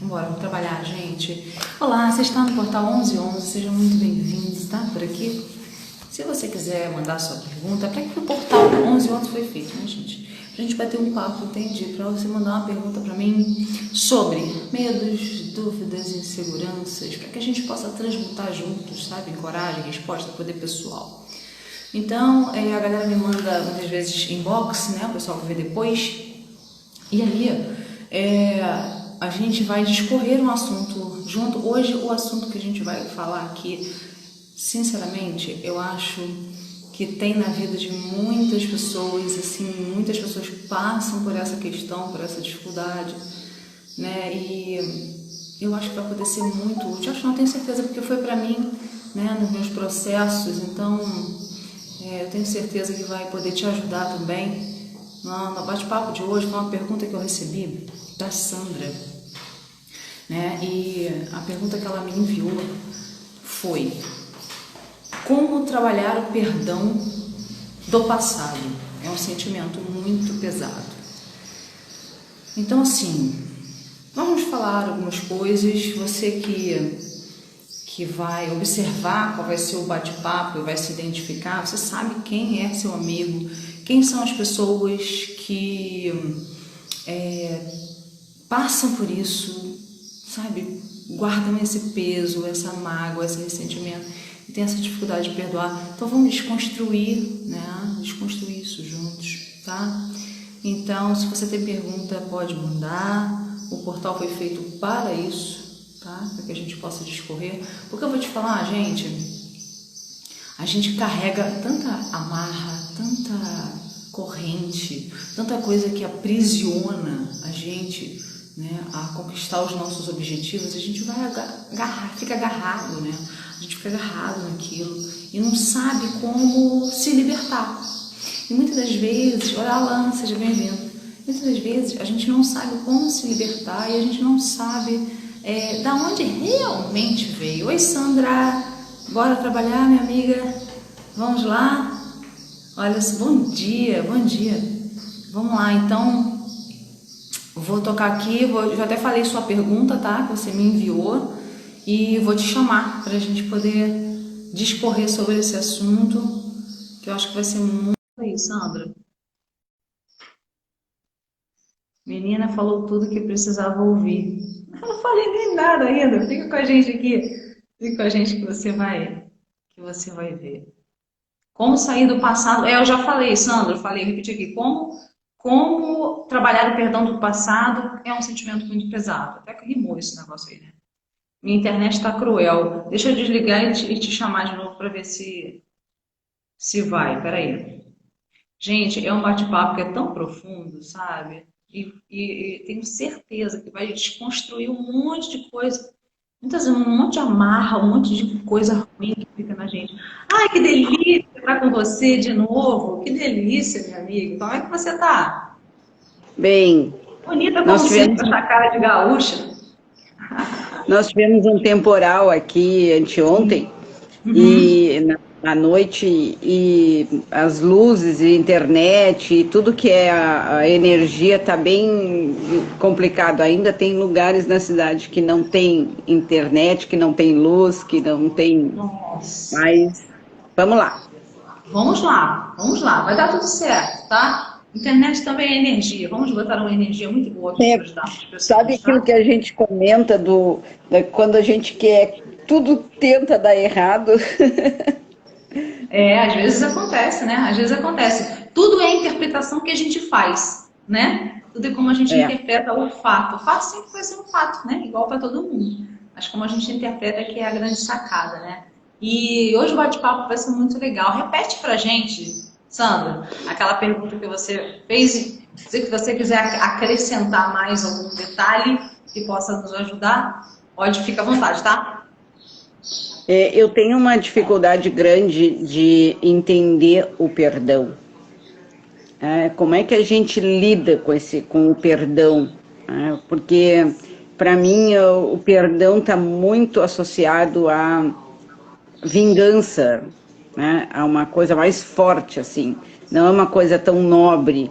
Bora, vamos trabalhar, gente. Olá, você está no Portal 1111, seja muito bem-vindo, tá? Por aqui. Se você quiser mandar sua pergunta, para que o Portal 1111 foi feito, né, gente? Pra gente bater um papo, entendi? Para você mandar uma pergunta para mim sobre medos, dúvidas, inseguranças, para que a gente possa transmutar juntos, sabe? Coragem, resposta, poder pessoal. Então, a galera me manda muitas vezes inbox, né? O pessoal vai ver depois. E aí, a gente vai discorrer um assunto junto. Hoje, o assunto que a gente vai falar aqui, sinceramente, eu acho que tem na vida de muitas pessoas, assim, muitas pessoas passam por essa questão, por essa dificuldade, né? E eu acho que vai poder ser muito útil. Acho que não tenho certeza, porque foi para mim, né, nos meus processos. Então, eu tenho certeza que vai poder te ajudar também. No bate-papo de hoje foi uma pergunta que eu recebi da Sandra, né? E a pergunta que ela me enviou foi: como trabalhar o perdão do passado? É um sentimento muito pesado. Então, assim, vamos falar algumas coisas. Você que vai observar qual vai ser o bate-papo e vai se identificar, você sabe quem é seu amigo, quem são as pessoas que passam por isso, sabe? Guardam esse peso, essa mágoa, esse ressentimento e tem essa dificuldade de perdoar. Então vamos desconstruir, né? Desconstruir isso juntos, tá? Então, se você tem pergunta, pode mandar. O portal foi feito para isso, tá? Para que a gente possa discorrer. Porque eu vou te falar, gente, a gente carrega tanta amarra, tanta corrente, tanta coisa que aprisiona a gente, né, a conquistar os nossos objetivos. A gente vai fica agarrado, né? A gente fica agarrado naquilo e não sabe como se libertar. E muitas das vezes, olha, Alan, seja bem-vindo. Muitas das vezes a gente não sabe como se libertar e a gente não sabe da onde realmente veio. Oi, Sandra, bora trabalhar, minha amiga? Vamos lá? Olha, bom dia, bom dia. Vamos lá, então, vou tocar aqui, já até falei sua pergunta, tá? Que você me enviou e vou te chamar para a gente poder discorrer sobre esse assunto, que eu acho que vai ser muito... Aí, Sandra. Menina falou tudo que precisava ouvir. Eu não falei nem nada ainda. Fica com a gente aqui. Fica com a gente que você vai ver. Como sair do passado? Eu já falei, Sandra, eu falei, repeti aqui. Como trabalhar o perdão do passado é um sentimento muito pesado. Até que rimou esse negócio aí, né? Minha internet está cruel. Deixa eu desligar e te chamar de novo para ver se vai. Peraí. Gente, é um bate-papo que é tão profundo, sabe? E tenho certeza que vai desconstruir um monte de coisa. Muitas vezes, um monte de amarra, um monte de coisa ruim que fica na gente. Ai, que delícia estar com você de novo. Que delícia, minha amiga. Como é que você tá? Bem, Bonita como nós sempre, tivemos, com essa cara de gaúcha. nós tivemos um temporal aqui anteontem Uhum. e à noite e as luzes e internet e tudo que é a energia está bem complicado. Ainda tem lugares na cidade que não tem internet, que não tem luz, que não tem. Nossa. Mas vamos lá. Vamos lá, vamos lá. Vai dar tudo certo, tá? Internet também é energia. Vamos botar uma energia muito boa aqui para É, ajudar as sabe pessoas, aquilo tá? que a gente comenta quando a gente quer, tudo tenta dar errado. Às vezes acontece, né? Às vezes acontece. Tudo é a interpretação que a gente faz, né? Tudo é como a gente É. interpreta o fato. O fato sempre vai ser um fato, né? Igual para todo mundo. Mas como a gente interpreta que é a grande sacada, né? E hoje o bate-papo vai ser muito legal. Repete pra gente, Sandra, aquela pergunta que você fez e se você quiser acrescentar mais algum detalhe que possa nos ajudar, pode, fica à vontade, tá? Eu tenho uma dificuldade grande de entender o perdão. Como é que a gente lida com o perdão? Porque, para mim, o perdão está muito associado à vingança, né? A uma coisa mais forte, assim. Não é uma coisa tão nobre.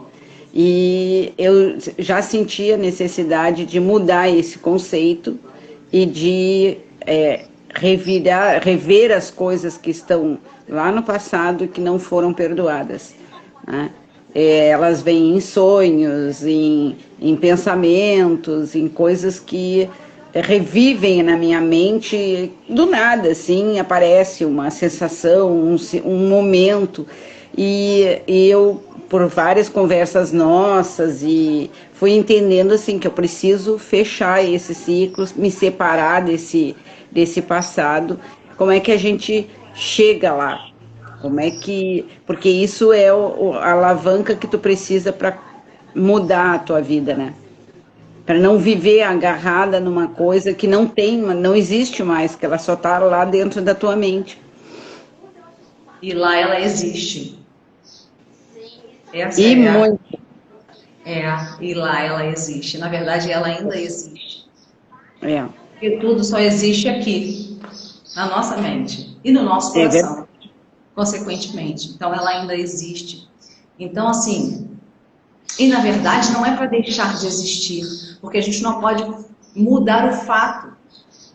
E eu já senti a necessidade de mudar esse conceito e de rever as coisas que estão lá no passado e que não foram perdoadas, né? Elas vêm em sonhos, em pensamentos, em coisas que revivem na minha mente, do nada, assim, aparece uma sensação, um momento, e eu, por várias conversas nossas, e fui entendendo, assim, que eu preciso fechar esse ciclo, me separar desse passado. Como é que a gente chega lá? Como é que... Porque isso é a alavanca que tu precisa para mudar a tua vida, né? Para não viver agarrada numa coisa que não existe mais, que ela só está lá dentro da tua mente. E lá ela existe. Essa E é a... muito. E lá ela existe. Na verdade, ela ainda existe. É, Porque tudo só existe aqui, na nossa mente e no nosso é verdade. coração, consequentemente. Então, ela ainda existe. Então, assim, e na verdade não é para deixar de existir, porque a gente não pode mudar o fato.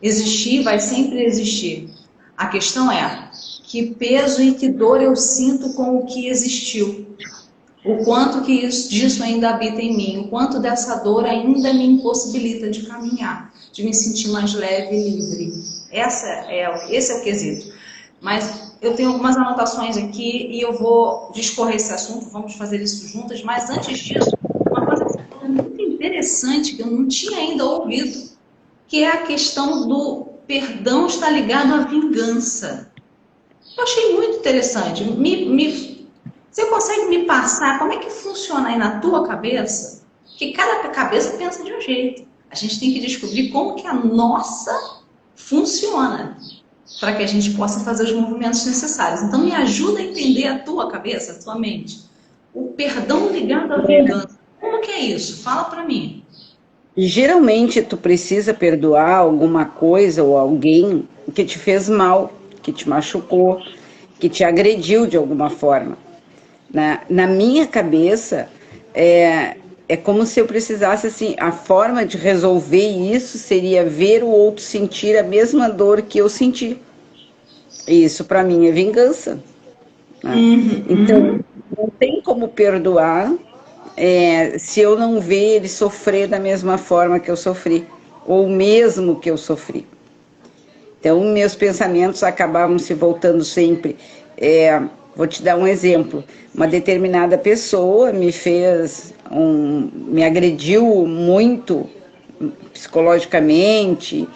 Existir vai sempre existir. A questão é que peso e que dor eu sinto com o que existiu. O quanto que disso ainda habita em mim, o quanto dessa dor ainda me impossibilita de caminhar, de me sentir mais leve e livre. Esse é o quesito. Mas eu tenho algumas anotações aqui e eu vou discorrer esse assunto, vamos fazer isso juntas. Mas antes disso, uma coisa que é muito interessante, que eu não tinha ainda ouvido, que é a questão do perdão estar ligado à vingança. Eu achei muito interessante. Você consegue me passar como é que funciona aí na tua cabeça? Que cada cabeça pensa de um jeito. A gente tem que descobrir como que a nossa funciona para que a gente possa fazer os movimentos necessários. Então, me ajuda a entender a tua cabeça, a tua mente. O perdão ligado à vingança. Como que é isso? Fala para mim. E geralmente tu precisa perdoar alguma coisa ou alguém que te fez mal, que te machucou, que te agrediu de alguma forma. Na minha cabeça, é como se eu precisasse, assim, a forma de resolver isso seria ver o outro sentir a mesma dor que eu senti. E isso para mim é vingança, né? Então, não tem como perdoar se eu não ver ele sofrer da mesma forma que eu sofri, ou mesmo que eu sofri. Então, meus pensamentos acabavam se voltando sempre. Vou te dar um exemplo. Uma determinada pessoa me agrediu muito psicologicamente,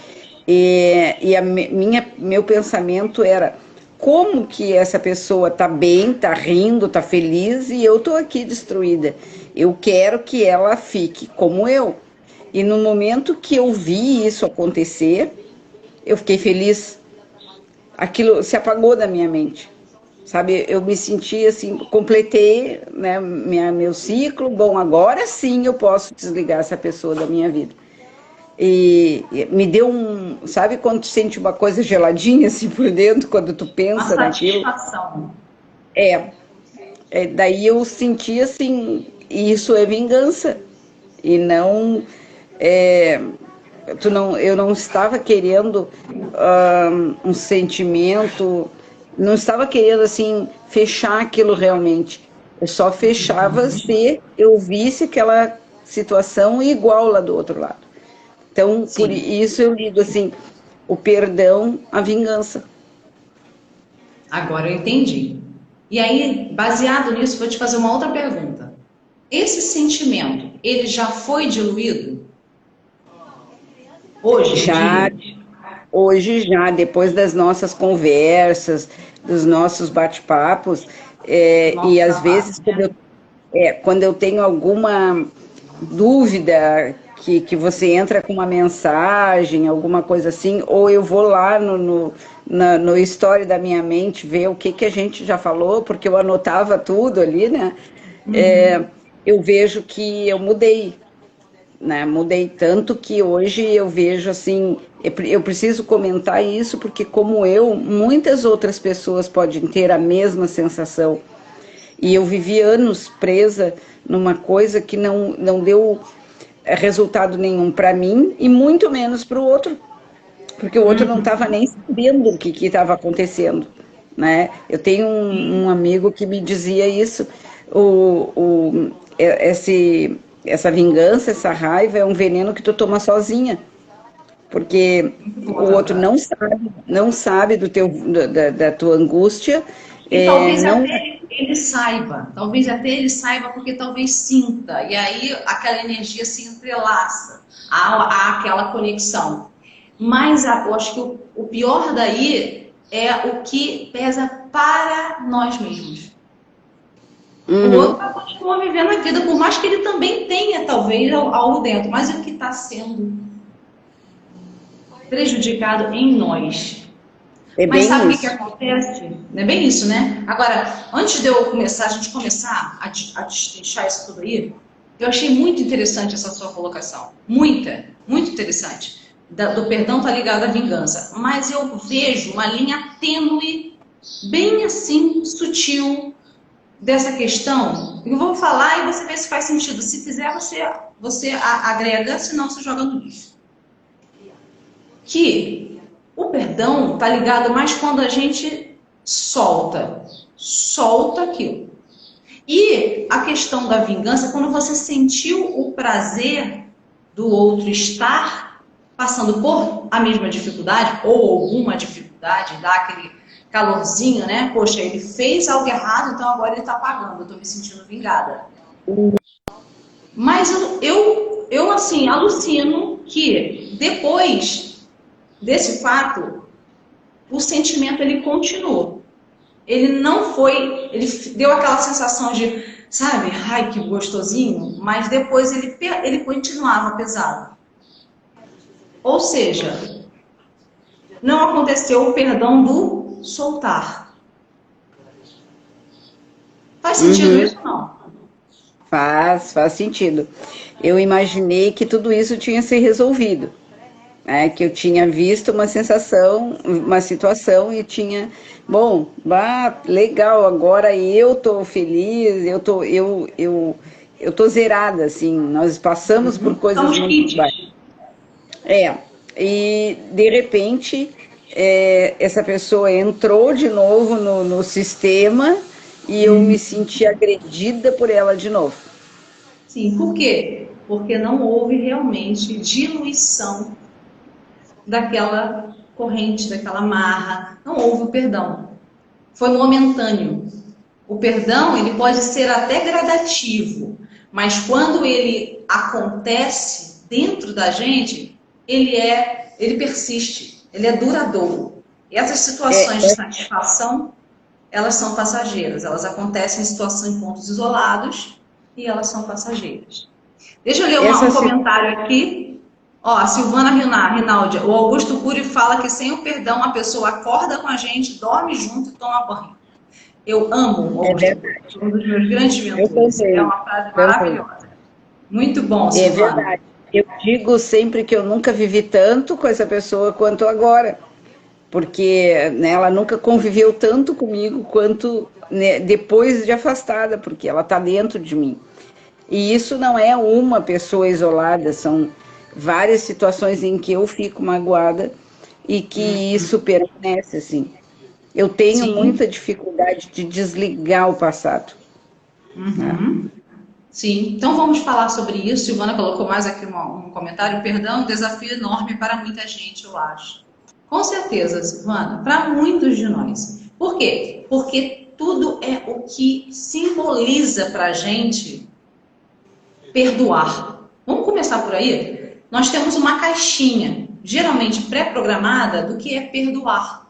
meu pensamento era: como que essa pessoa está bem, está rindo, está feliz e eu estou aqui destruída? Eu quero que ela fique como eu. E no momento que eu vi isso acontecer, eu fiquei feliz. Aquilo se apagou da minha mente, sabe? Eu me senti assim, completei, né, meu ciclo. Bom, agora sim eu posso desligar essa pessoa da minha vida. E me deu sabe quando tu sente uma coisa geladinha assim por dentro, quando tu pensa Uma naquilo? satisfação. Daí eu senti assim, isso é vingança. E não, eu não estava querendo um sentimento, não estava querendo assim fechar aquilo realmente. Eu só fechava se eu visse aquela situação igual lá do outro lado. Então, Sim. por isso eu ligo assim, o perdão, a vingança. Agora eu entendi. E aí, baseado nisso, vou te fazer uma outra pergunta. Esse sentimento, ele já foi diluído? Hoje já, depois das nossas conversas, dos nossos bate-papos, e às vezes quando eu tenho alguma dúvida, que você entra com uma mensagem, alguma coisa assim, ou eu vou lá no story da minha mente ver o que a gente já falou, porque eu anotava tudo ali, né? Eu vejo que eu mudei, né? Mudei tanto que hoje eu vejo assim, eu preciso comentar isso porque como eu, muitas outras pessoas podem ter a mesma sensação. E eu vivi anos presa numa coisa que não deu resultado nenhum para mim e muito menos para o outro, porque o outro não estava nem sabendo o que estava acontecendo, né? Eu tenho um amigo que me dizia isso, essa vingança, essa raiva é um veneno que tu toma sozinha, porque Muito o boa essa outro frase. não sabe da tua angústia, E talvez não. até ele saiba, talvez até ele saiba, porque talvez sinta, e aí aquela energia se entrelaça, há aquela conexão. Mas eu acho que o pior daí é o que pesa para nós mesmos. O outro Uhum, continua vivendo a vida, por mais que ele também tenha, talvez, algo dentro, mas o que está sendo prejudicado em nós. é Mas bem sabe o que isso. acontece? Não é bem isso, né? Agora, antes de eu começar, a gente começar a destrinchar isso tudo aí, eu achei muito interessante essa sua colocação. Muito interessante. Do perdão tá ligado à vingança. Mas eu vejo uma linha tênue, bem assim, sutil, dessa questão. Eu vou falar e você vê se faz sentido. Se fizer, você agrega, senão você joga no lixo. Que o perdão está ligado mais quando a gente solta aquilo. E a questão da vingança, quando você sentiu o prazer do outro estar passando por a mesma dificuldade ou alguma dificuldade, dá aquele calorzinho, né? Poxa, ele fez algo errado, então agora ele está pagando, eu estou me sentindo vingada. Mas eu assim, alucino que depois desse fato, o sentimento ele continuou. Ele não foi, ele deu aquela sensação de, sabe, ai que gostosinho, mas depois ele continuava pesado. Ou seja, não aconteceu o perdão do soltar. Faz sentido Uhum. isso ou não? Faz sentido. Eu imaginei que tudo isso tinha se resolvido, né? Que eu tinha visto uma sensação, uma situação e tinha, bom, legal, agora eu tô feliz, eu tô zerada, assim, nós passamos por São coisas os muito kits. baixas. E de repente essa pessoa entrou de novo no sistema e eu me senti agredida por ela de novo. Sim, por quê? Porque não houve realmente diluição daquela corrente, daquela marra, não houve o perdão. Foi momentâneo. O perdão, ele pode ser até gradativo, mas quando ele acontece dentro da gente, ele persiste, ele é duradouro. E essas É, situações de satisfação, elas são passageiras, elas acontecem em situações em pontos isolados e elas são passageiras. Deixa eu ler essa um comentário aqui. Ó, a Silvana Rinaldi, o Augusto Cury fala que sem o perdão a pessoa acorda com a gente, dorme junto e toma banho. Eu amo o é Augusto Cury, verdade. um dos meus grandes Eu mentores. É também, uma frase também. maravilhosa. Muito bom, É Silvana. verdade. Eu digo sempre que eu nunca vivi tanto com essa pessoa quanto agora, porque né, ela nunca conviveu tanto comigo quanto né, depois de afastada, porque ela está dentro de mim. E isso não é uma pessoa isolada, são várias situações em que eu fico magoada e que isso permanece assim. Eu tenho Sim. muita dificuldade de desligar o passado. Né? Uhum. Sim. Então vamos falar sobre isso. Silvana colocou mais aqui um comentário. Perdão, é um desafio enorme para muita gente, eu acho. Com certeza, Silvana, para muitos de nós. Por quê? Porque tudo é o que simboliza para a gente perdoar. Vamos começar por aí? Nós temos uma caixinha, geralmente pré-programada, do que é perdoar.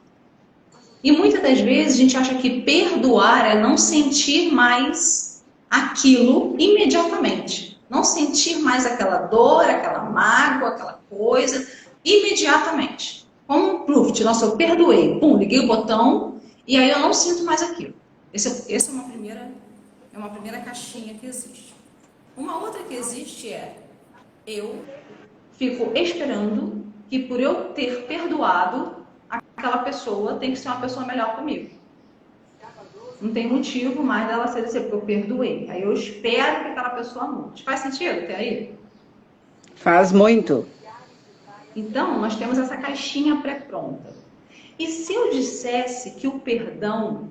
E muitas das vezes a gente acha que perdoar é não sentir mais aquilo imediatamente. Não sentir mais aquela dor, aquela mágoa, aquela coisa imediatamente. Como um pluft, nossa, eu perdoei, pum, liguei o botão e aí eu não sinto mais aquilo. Essa é uma primeira caixinha que existe. Uma outra que existe é eu fico esperando que por eu ter perdoado, aquela pessoa tem que ser uma pessoa melhor comigo. Não tem motivo mais dela ser assim, porque eu perdoei. Aí eu espero que aquela pessoa mude. Faz sentido até aí? Faz muito. Então, nós temos essa caixinha pré-pronta. E se eu dissesse que o perdão,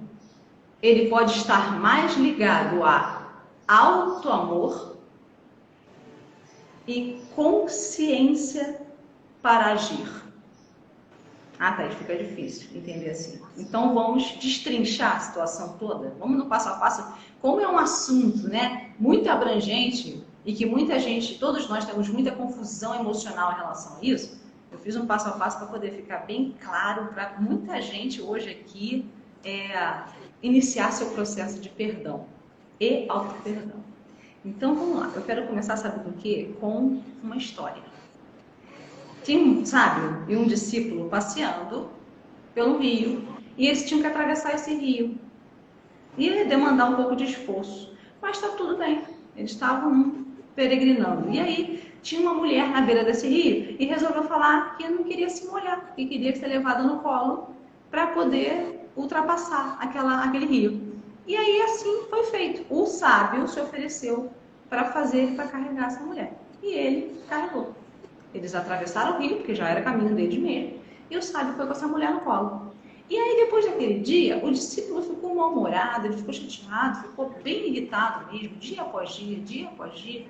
ele pode estar mais ligado a auto-amor e consciência para agir? Ah, Thaís, fica difícil entender assim. Então, vamos destrinchar a situação toda? Vamos no passo a passo. Como é um assunto, né, muito abrangente e que muita gente, todos nós temos muita confusão emocional em relação a isso, eu fiz um passo a passo para poder ficar bem claro para muita gente hoje aqui iniciar seu processo de perdão e auto-perdão. Então, vamos lá. Eu quero começar, sabe com o quê? Com uma história. Tinha, sabe, um discípulo passeando pelo rio e eles tinham que atravessar esse rio. Ia demandar um pouco de esforço, mas está tudo bem. Eles estavam peregrinando. E aí tinha uma mulher na beira desse rio e resolveu falar que não queria se molhar, que queria ser levada no colo para poder ultrapassar aquele rio. E aí assim foi feito. O sábio se ofereceu para carregar essa mulher. E ele carregou. Eles atravessaram o rio, porque já era caminho deles mesmo, e o sábio foi com essa mulher no colo. E aí, depois daquele dia, o discípulo ficou mal-humorado, ele ficou chateado, ficou bem irritado mesmo, dia após dia, dia após dia.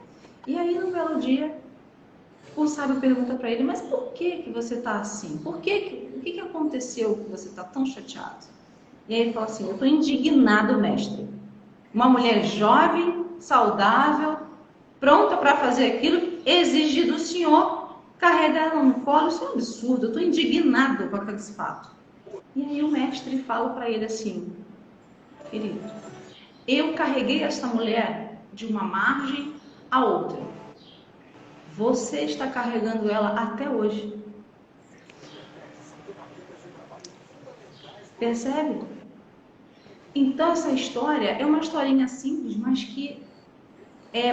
E aí, no belo dia, o sábio pergunta para ele, mas por que você está assim? O que aconteceu que você está tão chateado? E aí ele fala assim, eu estou indignado, mestre. Uma mulher jovem, saudável, pronta para fazer aquilo, exige do senhor carregar ela no colo. Isso é um absurdo, eu estou indignado com aquele fato. E aí o mestre fala para ele assim, querido, eu carreguei essa mulher de uma margem a outra. Você está carregando ela até hoje. Percebe? Então essa história é uma historinha simples, mas que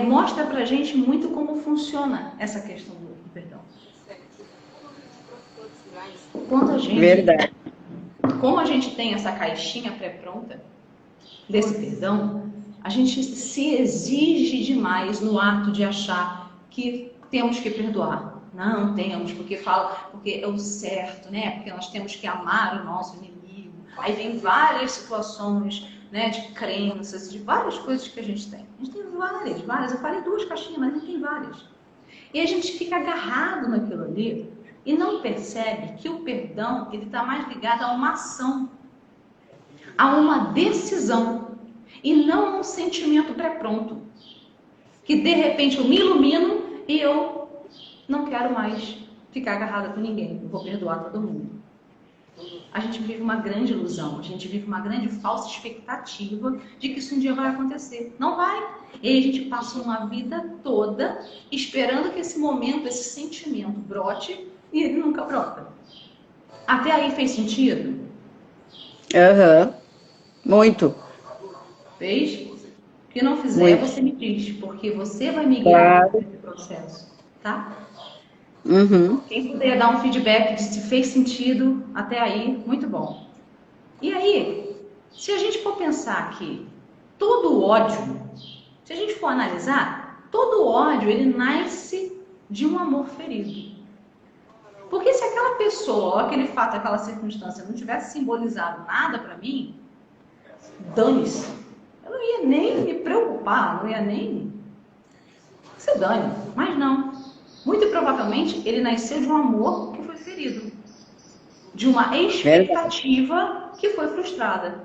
mostra pra gente muito como funciona essa questão do perdão. Verdade. Como a gente tem essa caixinha pré-pronta desse perdão, a gente se exige demais no ato de achar que temos que perdoar. Não temos, porque é o certo, né? Porque nós temos que amar o nosso inimigo. Aí vem várias situações, né, de crenças, de várias coisas que a gente tem. A gente tem várias. Eu falei 2 caixinhas, mas a gente tem várias. E a gente fica agarrado naquilo ali e não percebe que o perdão ele está mais ligado a uma ação, a uma decisão e não a um sentimento pré-pronto. Que de repente eu me ilumino e eu não quero mais ficar agarrada com ninguém, eu vou perdoar todo mundo. A gente vive uma grande ilusão, a gente vive uma grande falsa expectativa de que isso um dia vai acontecer. Não vai. E aí a gente passa uma vida toda esperando que esse momento, esse sentimento brote e ele nunca brota. Até aí fez sentido? Aham. Muito. Fez? O que não fizer, Muito. você me diz, porque você vai me guiar Claro. nesse processo, tá? Uhum. Quem puder dar um feedback de se fez sentido até aí, muito bom. E aí, se a gente for pensar que todo ódio, se a gente for analisar, todo ódio ele nasce de um amor ferido. Porque se aquela pessoa, ou aquele fato, aquela circunstância não tivesse simbolizado nada para mim, dane-se. Eu não ia nem me preocupar, não ia nem se dane. Mas não. Muito provavelmente ele nasceu de um amor que foi ferido. De uma expectativa que foi frustrada.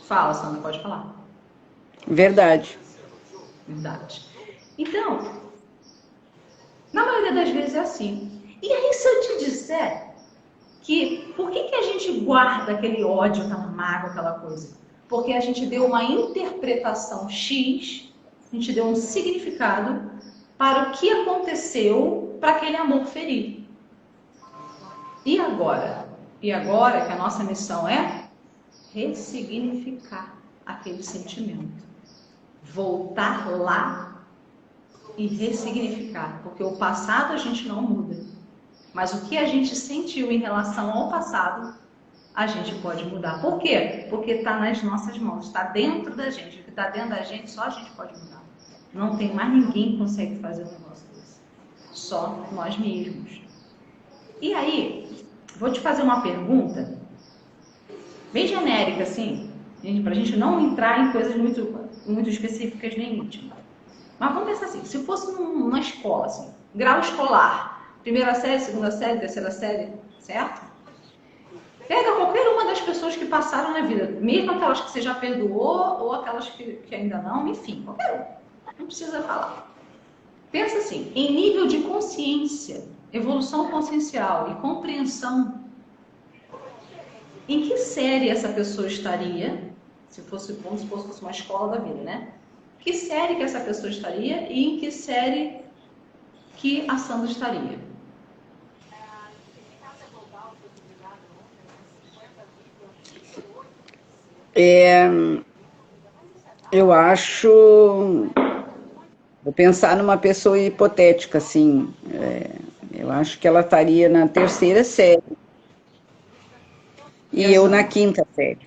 Fala, Sandra, pode falar. Verdade. Verdade. Então, na maioria das vezes é assim. E aí, se eu te disser que por que a gente guarda aquele ódio, aquela mágoa, aquela coisa? Porque a gente deu uma interpretação X, a gente deu um significado para o que aconteceu para aquele amor ferido. E agora? E agora que a nossa missão é ressignificar aquele sentimento. Voltar lá e ressignificar. Porque o passado a gente não muda. Mas o que a gente sentiu em relação ao passado, a gente pode mudar. Por quê? Porque está nas nossas mãos, está dentro da gente. O que está dentro da gente, só a gente pode mudar. Não tem mais ninguém que consegue fazer um negócio desse. Só nós mesmos. E aí, vou te fazer uma pergunta, bem genérica, assim, para a gente não entrar em coisas muito específicas nem íntimas. Mas vamos pensar assim, se fosse numa escola, assim, grau escolar, primeira série, segunda série, terceira série, certo? Pega qualquer uma das pessoas que passaram na vida, mesmo aquelas que você já perdoou ou aquelas que ainda não, enfim, qualquer um. Não precisa falar. Pensa assim, em nível de consciência, evolução consciencial e compreensão, em que série essa pessoa estaria, se fosse, vamos supor, se fosse uma escola da vida, né? Que série que essa pessoa estaria e em que série que a Sandra estaria? Eu acho, vou pensar numa pessoa hipotética, assim, eu acho que ela estaria na terceira série e eu na quinta série.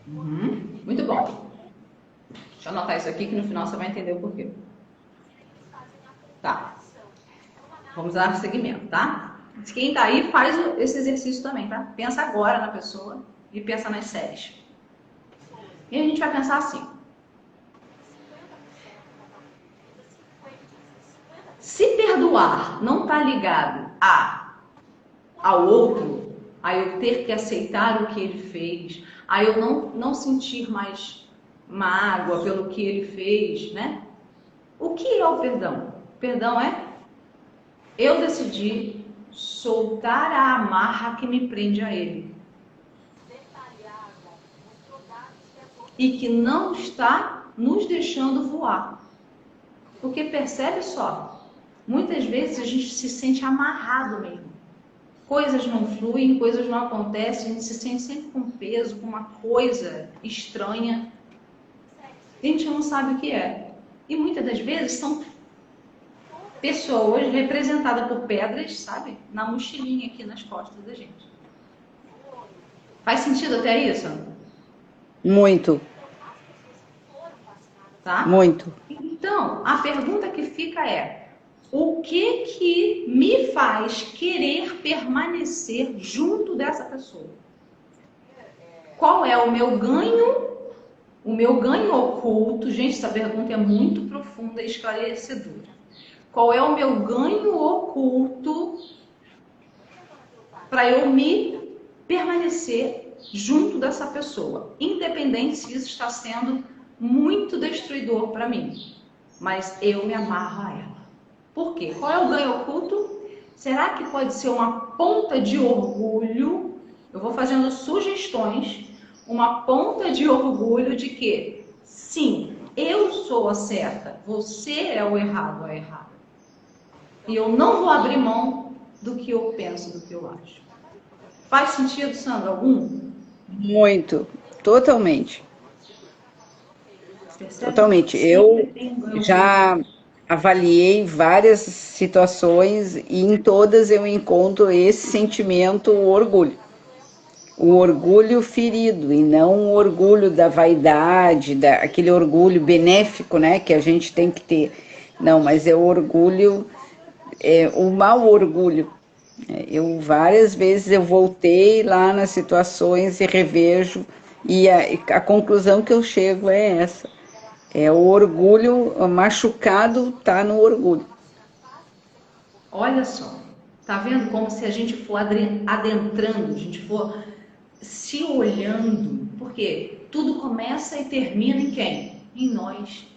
Muito bom. Deixa eu anotar isso aqui que no final você vai entender o porquê. Tá. Vamos dar seguimento, tá? Quem tá aí faz esse exercício também, tá? Pensa agora na pessoa e pensa nas séries. E a gente vai pensar assim. Se perdoar não tá ligado ao outro, a eu ter que aceitar o que ele fez, a eu não sentir mais mágoa pelo que ele fez, né? O que é o perdão? Perdão é eu decidi soltar a amarra que me prende a ele e que não está nos deixando voar. Porque percebe só, muitas vezes a gente se sente amarrado mesmo. Coisas não fluem, coisas não acontecem, a gente se sente sempre com peso, com uma coisa estranha. A gente não sabe o que é. E muitas das vezes são pessoas representadas por pedras, sabe? Na mochilinha aqui nas costas da gente. Faz sentido até isso? Muito. Tá? Muito. Então, a pergunta que fica é: o que me faz querer permanecer junto dessa pessoa? Qual é o meu ganho? O meu ganho oculto, gente, essa pergunta é muito profunda e esclarecedora. Qual é o meu ganho oculto para eu me permanecer junto dessa pessoa, independente se isso está sendo muito destruidor para mim, mas eu me amarro a ela. Por quê? Qual é o ganho oculto? Será que pode ser uma ponta de orgulho? Eu vou fazendo sugestões, uma ponta de orgulho de que, sim, eu sou a certa, você é o errado, a errada. E eu não vou abrir mão do que eu penso, do que eu acho. Faz sentido, Sandra, algum? Muito. Totalmente. Percebe? Totalmente. Eu já avaliei várias situações e em todas eu encontro esse sentimento, o orgulho. O orgulho ferido e não o orgulho da vaidade, aquele orgulho benéfico, né, que a gente tem que ter. Não, mas é o orgulho, o mau orgulho. Eu várias vezes eu voltei lá nas situações e revejo e a conclusão que eu chego é essa. É o orgulho machucado, tá no orgulho. Olha só, tá vendo como se a gente for adentrando, a gente for se olhando, porque tudo começa e termina em quem? Em nós.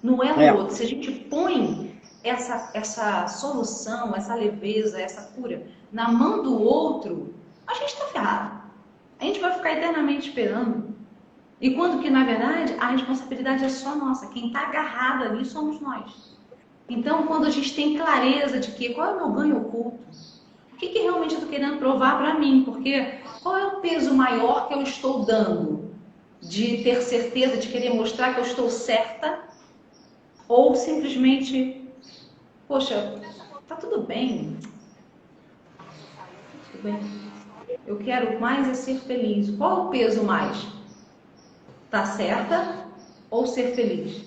Não é no outro. Se a gente põe essa solução, essa leveza, essa cura na mão do outro, a gente está ferrado. A gente vai ficar eternamente esperando. E quando que, na verdade, a responsabilidade é só nossa. Quem está agarrado ali somos nós. Então, quando a gente tem clareza de que qual é o meu ganho oculto, o que realmente eu estou querendo provar para mim, porque qual é o peso maior que eu estou dando? De ter certeza, de querer mostrar que eu estou certa, ou simplesmente, poxa, tá tudo bem, tudo bem. Eu quero mais é ser feliz. Qual o peso mais? Tá certa ou ser feliz?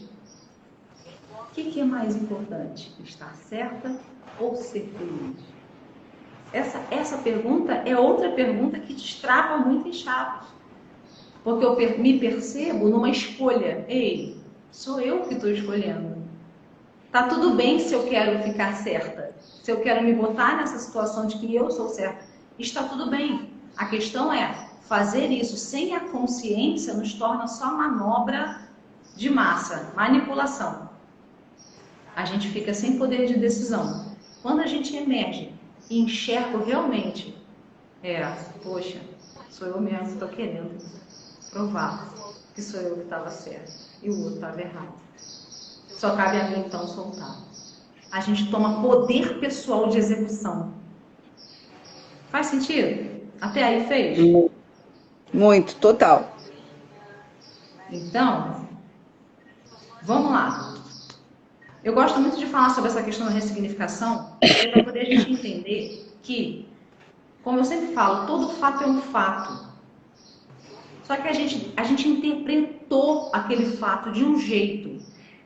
O que é mais importante? Estar certa ou ser feliz? Essa pergunta é outra pergunta que destrava muito em chaves. Porque eu me percebo numa escolha. Ei, sou eu que estou escolhendo. Tá tudo bem se eu quero ficar certa. Se eu quero me botar nessa situação de que eu sou certa. Está tudo bem. A questão é, fazer isso sem a consciência nos torna só manobra de massa, manipulação. A gente fica sem poder de decisão. Quando a gente emerge e enxerga realmente, poxa, sou eu mesmo que estou querendo provar que sou eu que estava certo e o outro estava errado. Só cabe a mim então soltar. A gente toma poder pessoal de execução. Faz sentido? Até aí fez? Muito, total. Então, vamos lá. Eu gosto muito de falar sobre essa questão da ressignificação, para poder a gente entender que, como eu sempre falo, todo fato é um fato. Só que a gente interpretou aquele fato de um jeito.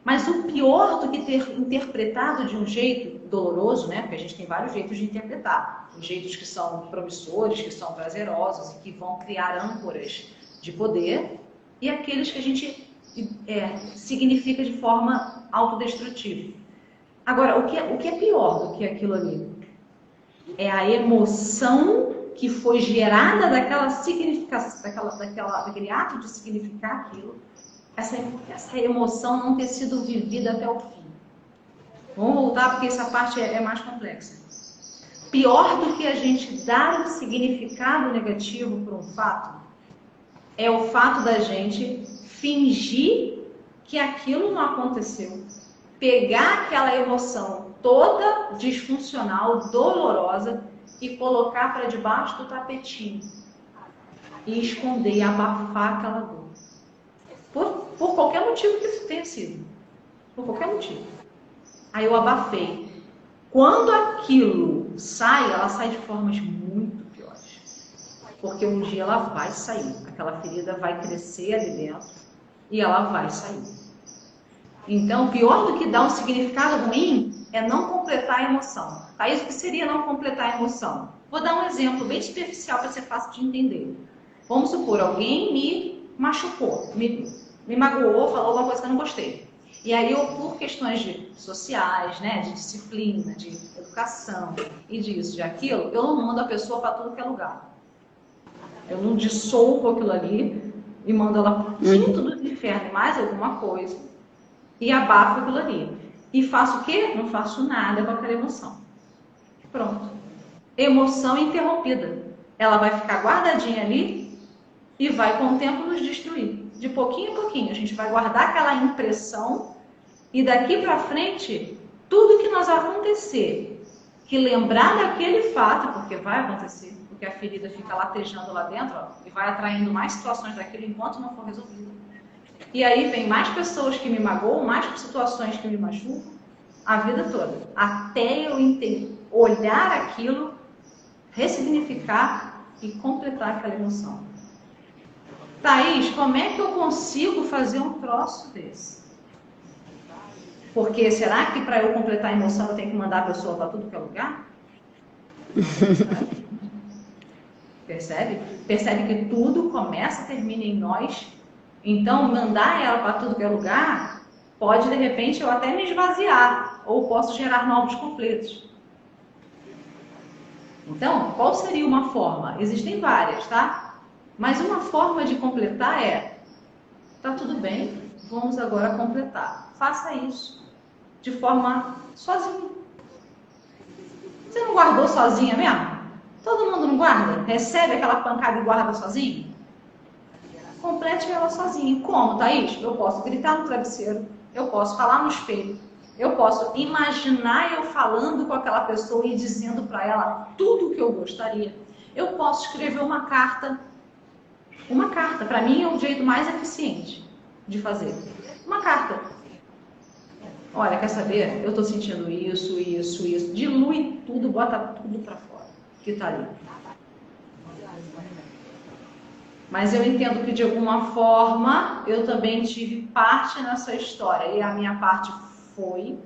Mas o pior do que ter interpretado de um jeito doloroso, né? Porque a gente tem vários jeitos de interpretar. Os jeitos que são promissores, que são prazerosos e que vão criar âncoras de poder. E aqueles que a gente significa de forma autodestrutiva. Agora, o que é pior do que aquilo ali? É a emoção que foi gerada daquela significação, daquele ato de significar aquilo, essa emoção não ter sido vivida até o fim. Vamos voltar porque essa parte é mais complexa. Pior do que a gente dar um significado negativo para um fato, é o fato da gente fingir que aquilo não aconteceu. Pegar aquela emoção toda disfuncional, dolorosa, e colocar para debaixo do tapetinho. E esconder, abafar aquela dor. Por qualquer motivo que tenha sido. Por qualquer motivo. Aí eu abafei. Quando aquilo sai, ela sai de formas muito piores. Porque um dia ela vai sair. Aquela ferida vai crescer ali dentro e ela vai sair. Então, pior do que dar um significado ruim é não completar a emoção. Tá? Isso que seria não completar a emoção? Vou dar um exemplo bem superficial para ser fácil de entender. Vamos supor, alguém me machucou, me magoou, falou alguma coisa que eu não gostei. E aí eu, por questões sociais, né, de disciplina, de educação e disso, de aquilo, eu não mando a pessoa para tudo que é lugar. Eu não dissolvo aquilo ali e mando ela junto do inferno, mais alguma coisa, e abafo aquilo ali. E faço o quê? Não faço nada com aquela emoção. Pronto. Emoção interrompida. Ela vai ficar guardadinha ali e vai com o tempo nos destruir. De pouquinho em pouquinho. A gente vai guardar aquela impressão e daqui para frente, tudo que nós acontecer, que lembrar daquele fato, porque vai acontecer, porque a ferida fica latejando lá dentro, ó, e vai atraindo mais situações daquilo enquanto não for resolvido. E aí vem mais pessoas que me magoam, mais situações que me machucam, a vida toda. Até eu olhar aquilo, ressignificar e completar aquela emoção. Thaís, como é que eu consigo fazer um troço desse? Porque será que para eu completar a emoção eu tenho que mandar a pessoa para tudo que é lugar? Percebe? Percebe que tudo começa e termina em nós. Então, mandar ela para tudo que é lugar, pode, de repente, eu até me esvaziar, ou posso gerar novos conflitos. Então, qual seria uma forma? Existem várias, tá? Mas uma forma de completar tá tudo bem, vamos agora completar. Faça isso de forma sozinha. Você não guardou sozinha mesmo? Todo mundo não guarda? Recebe aquela pancada e guarda sozinho? Complete ela sozinho. Como, Thaís? Eu posso gritar no travesseiro, eu posso falar no espelho, eu posso imaginar eu falando com aquela pessoa e dizendo para ela tudo o que eu gostaria. Eu posso escrever uma carta. Uma carta, para mim, é o jeito mais eficiente de fazer. Uma carta. Olha, quer saber? Eu estou sentindo isso. Dilui tudo, bota tudo para fora que está ali. Mas eu entendo que de alguma forma eu também tive parte nessa história. E a minha parte foi,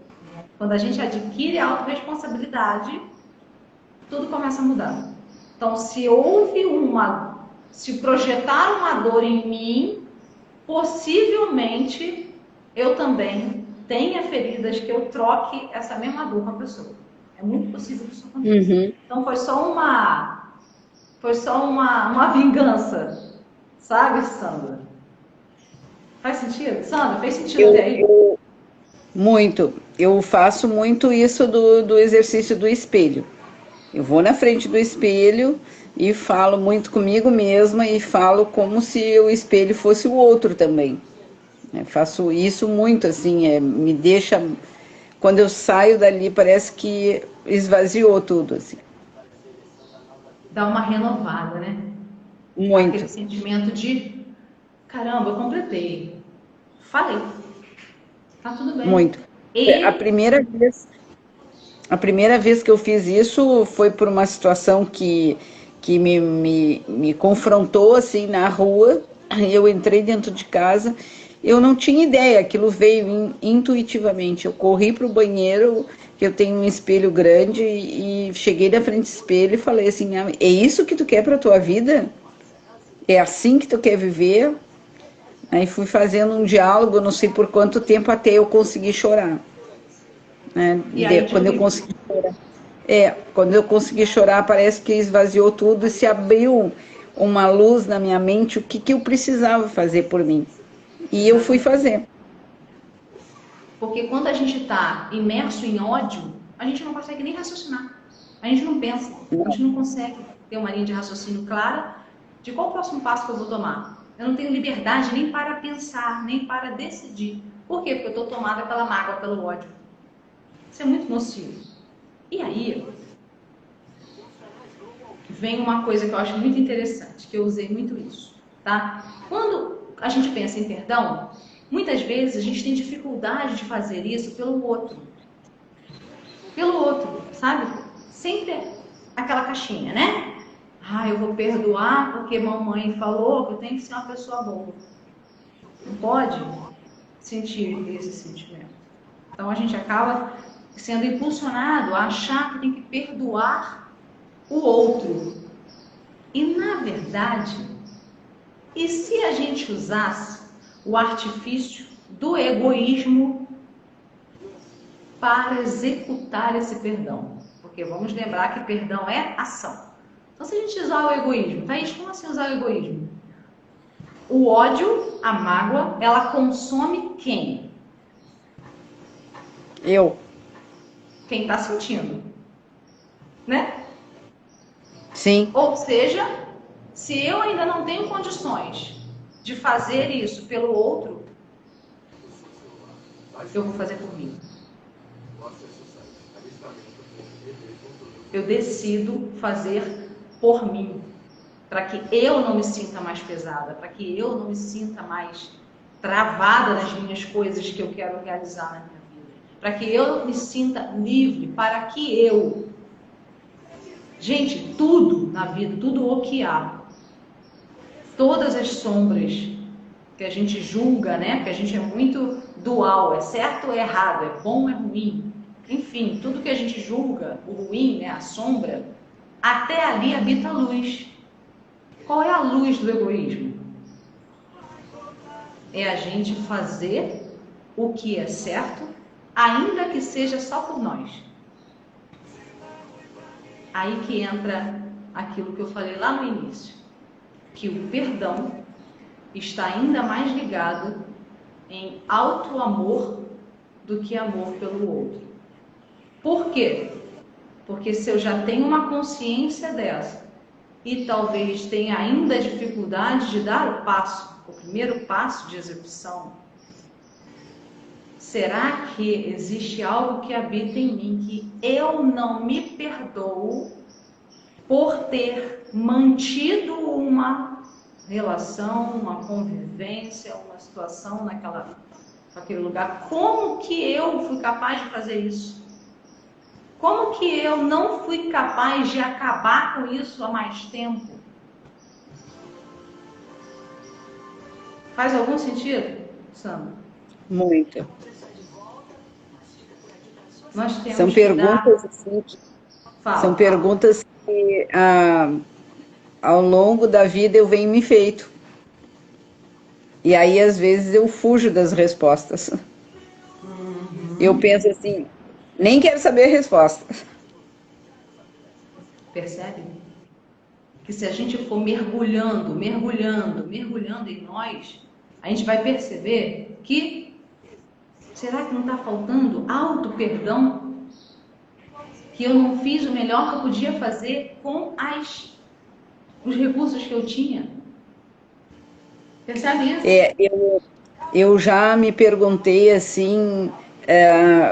quando a gente adquire a autorresponsabilidade, tudo começa a mudar. Então, se projetar uma dor em mim, possivelmente eu também tenha feridas que eu troque essa mesma dor com a pessoa. É muito possível que isso aconteça. Uhum. Então foi só uma vingança, sabe, Sandra? Faz sentido? Sandra, fez sentido até aí? Muito. Eu faço muito isso do exercício do espelho. Eu vou na frente do espelho e falo muito comigo mesma e falo como se o espelho fosse o outro também. Faço isso muito, assim, me deixa. Quando eu saio dali, parece que esvaziou tudo, assim. Dá uma renovada, né? Muito, Aquele sentimento de caramba, eu completei. Falei. Tá tudo bem. muito. A E primeira vez, a primeira vez que eu fiz isso foi por uma situação que me confrontou, assim, na rua. Eu entrei dentro de casa, eu não tinha ideia, aquilo veio intuitivamente. Eu corri para o banheiro, que eu tenho um espelho grande, e cheguei na frente do espelho e falei assim: "Ah, é isso que tu quer para tua vida? É assim que tu quer viver?" Aí fui fazendo um diálogo, não sei por quanto tempo, até eu conseguir chorar. Né? E aí te Quando eu ouviu. consegui, quando eu consegui chorar, parece que esvaziou tudo e se abriu uma luz na minha mente, o que, que eu precisava fazer por mim. E eu fui Exatamente. fazer. Porque quando a gente está imerso em ódio, a gente não consegue nem raciocinar. A gente não pensa. A gente não consegue ter uma linha de raciocínio clara de qual o próximo passo que eu vou tomar. Eu não tenho liberdade nem para pensar, nem para decidir. Por quê? Porque eu estou tomada pela mágoa, pelo ódio. Isso é muito nocivo. E aí, vem uma coisa que eu acho muito interessante, que eu usei muito isso, tá? Quando a gente pensa em perdão, muitas vezes a gente tem dificuldade de fazer isso pelo outro. Pelo outro, sabe? Sempre aquela caixinha, né? Ah, eu vou perdoar porque mamãe falou que eu tenho que ser uma pessoa boa. Não pode sentir esse sentimento. Então a gente acaba sendo impulsionado a achar que tem que perdoar o outro. E na verdade, e se a gente usasse o artifício do egoísmo para executar esse perdão? Porque vamos lembrar que perdão é ação. Então, se a gente usar o egoísmo, Thaís, como assim usar o egoísmo? O ódio, a mágoa, ela consome quem? Eu. Quem está sentindo, né? Sim. Ou seja, se eu ainda não tenho condições de fazer isso pelo outro, eu vou fazer por mim. Eu decido fazer por mim, para que eu não me sinta mais pesada, para que eu não me sinta mais travada nas minhas coisas que eu quero realizar na minha vida, para que eu me sinta livre, para que eu... Gente, tudo na vida, tudo o que há, todas as sombras que a gente julga, né? Porque a gente é muito dual, é certo ou é errado, é bom ou é ruim. Enfim, tudo que a gente julga, o ruim, né? A sombra, até ali habita a luz. Qual é a luz do egoísmo? É a gente fazer o que é certo, ainda que seja só por nós. Aí que entra aquilo que eu falei lá no início, que o perdão está ainda mais ligado em auto-amor do que amor pelo outro. Por quê? Porque se eu já tenho uma consciência dessa e talvez tenha ainda dificuldade de dar o passo, o primeiro passo de execução, será que existe algo que habita em mim que eu não me perdoo por ter mantido uma relação, uma convivência, uma situação naquele lugar? Como que eu fui capaz de fazer isso? Como que eu não fui capaz de acabar com isso há mais tempo? Faz algum sentido, Sandra? Muito. Nós temos São que perguntas dar... assim, são Fala. perguntas que ao longo da vida eu venho me feito. E aí, às vezes, eu fujo das respostas. Eu penso assim, nem quero saber a resposta. Percebe? Que se a gente for mergulhando, mergulhando, mergulhando em nós, a gente vai perceber que será que não está faltando auto-perdão? Que eu não fiz o melhor que eu podia fazer com os recursos que eu tinha? Percebe isso? Eu já me perguntei assim,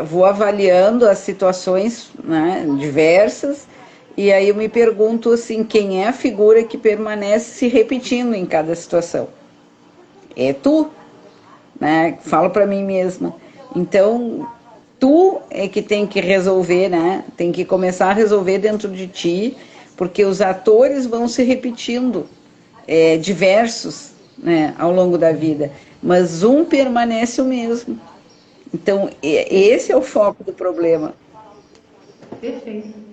vou avaliando as situações, né, diversas, e aí eu me pergunto assim, quem é a figura que permanece se repetindo em cada situação? É tu, né? Falo para mim mesma. Então, tu é que tem que resolver, né? Tem que começar a resolver dentro de ti, porque os atores vão se repetindo, diversos, né, ao longo da vida, mas um permanece o mesmo. Então, esse é o foco do problema. Perfeito.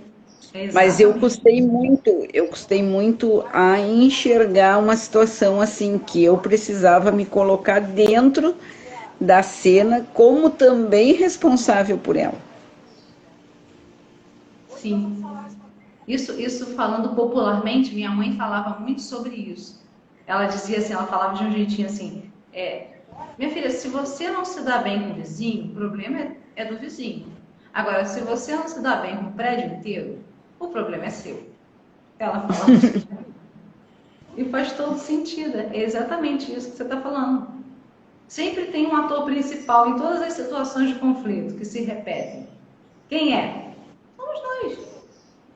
É Mas exatamente isso. eu custei muito a enxergar uma situação assim, que eu precisava me colocar dentro da cena como também responsável por ela. Sim. Isso falando popularmente, minha mãe falava muito sobre isso. Ela dizia assim, ela falava de um jeitinho assim, minha filha, se você não se dá bem com o vizinho, o problema é do vizinho. Agora, se você não se dá bem com o prédio inteiro, o problema é seu. Ela falava isso. E faz todo sentido, é exatamente isso que você está falando. Sempre tem um ator principal em todas as situações de conflito que se repetem. Quem é? Somos nós.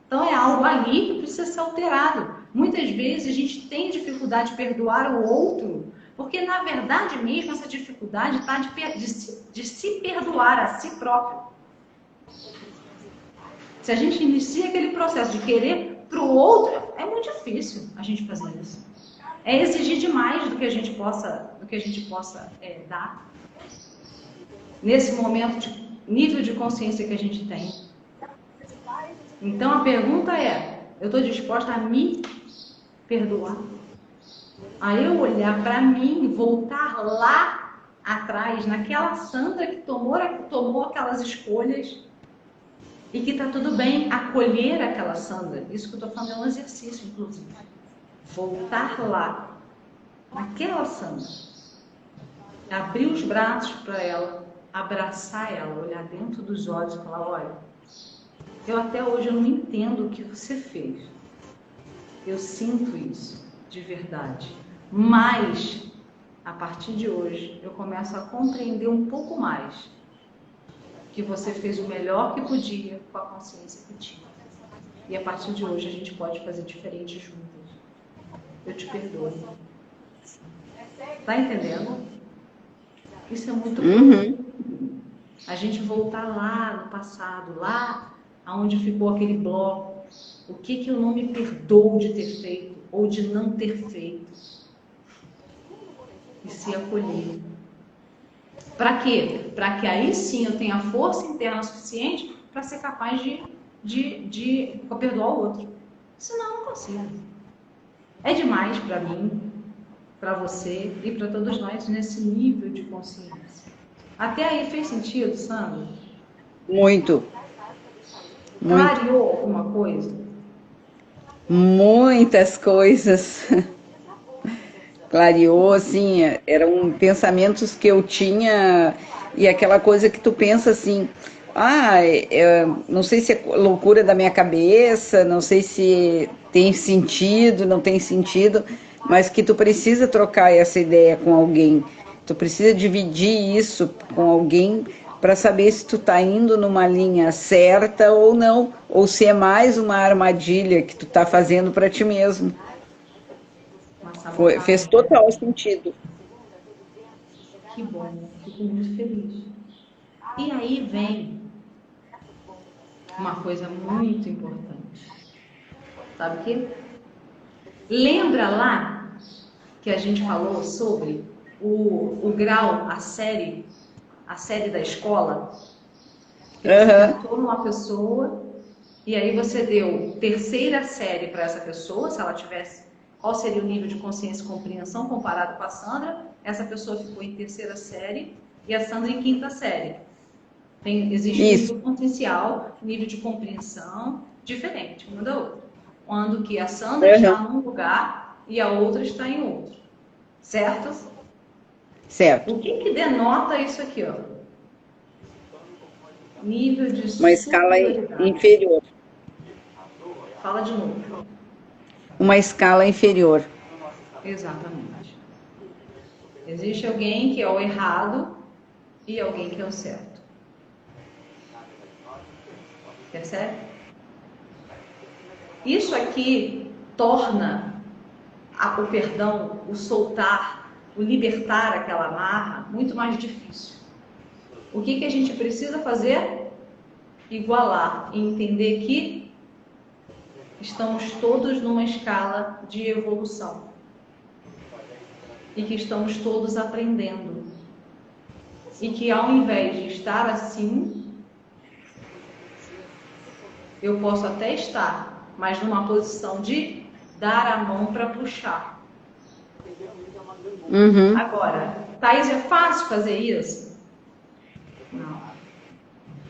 Então é algo ali que precisa ser alterado. Muitas vezes a gente tem dificuldade de perdoar o outro, porque na verdade mesmo essa dificuldade está de se perdoar a si próprio. Se a gente inicia aquele processo de querer para o outro, é muito difícil a gente fazer isso. É exigir demais do que a gente possa dar nesse momento de nível de consciência que a gente tem. Então a pergunta é: eu estou disposta a me perdoar? A eu olhar para mim, voltar lá atrás, naquela Sandra que tomou aquelas escolhas e que está tudo bem acolher aquela Sandra. Isso que eu estou falando é um exercício, inclusive. Voltar lá, naquela Sandra. Abrir os braços para ela, abraçar ela, olhar dentro dos olhos e falar: olha, eu até hoje eu não entendo o que você fez. Eu sinto isso, de verdade. Mas, a partir de hoje, eu começo a compreender um pouco mais que você fez o melhor que podia com a consciência que tinha. E a partir de hoje a gente pode fazer diferente juntas. Eu te perdoo. Tá entendendo? Isso é muito bom. A gente voltar lá no passado, lá aonde ficou aquele bloco. O que eu não me perdoo de ter feito ou de não ter feito? E se acolher. Para quê? Para que aí sim eu tenha força interna suficiente para ser capaz de perdoar o outro. Senão eu não consigo. É demais para mim, para você e para todos nós nesse nível de consciência. Até aí fez sentido, Sandra? Muito, muito. Clareou alguma coisa? Muitas coisas. Clareou, assim, eram pensamentos que eu tinha e aquela coisa que tu pensa assim, não sei se é loucura da minha cabeça, não sei se tem sentido, não tem sentido, mas que tu precisa trocar essa ideia com alguém, tu precisa dividir isso com alguém para saber se tu tá indo numa linha certa ou não, ou se é mais uma armadilha que tu tá fazendo para ti mesmo. Uma Fez sabotagem. total sentido. Que bom, fico muito feliz. E aí vem uma coisa muito importante. Sabe o quê? Lembra lá que a gente falou sobre o grau, a série da escola, que você Aham. pensou numa pessoa, e aí você deu terceira série para essa pessoa, se ela tivesse, qual seria o nível de consciência e compreensão comparado com a Sandra? Essa pessoa ficou em terceira série e a Sandra em quinta série. Existe um Isso. nível consciencial, nível de compreensão diferente, uma da outra. Quando que a Sandra está Aham. num lugar e a outra está em outro. Certo? Certo. O que denota isso aqui, ó? Nível de Uma escala superioridade. inferior. Fala de novo. Uma escala inferior. Exatamente. Existe alguém que é o errado e alguém que é o certo. Percebe? Isso aqui torna o perdão, o soltar, o libertar aquela amarra muito mais difícil. O que a gente precisa fazer? Igualar e entender que estamos todos numa escala de evolução e que estamos todos aprendendo e que ao invés de estar assim, eu posso até estar, mas numa posição de dar a mão para puxar. Uhum. Agora, Thaís, é fácil fazer isso? Não,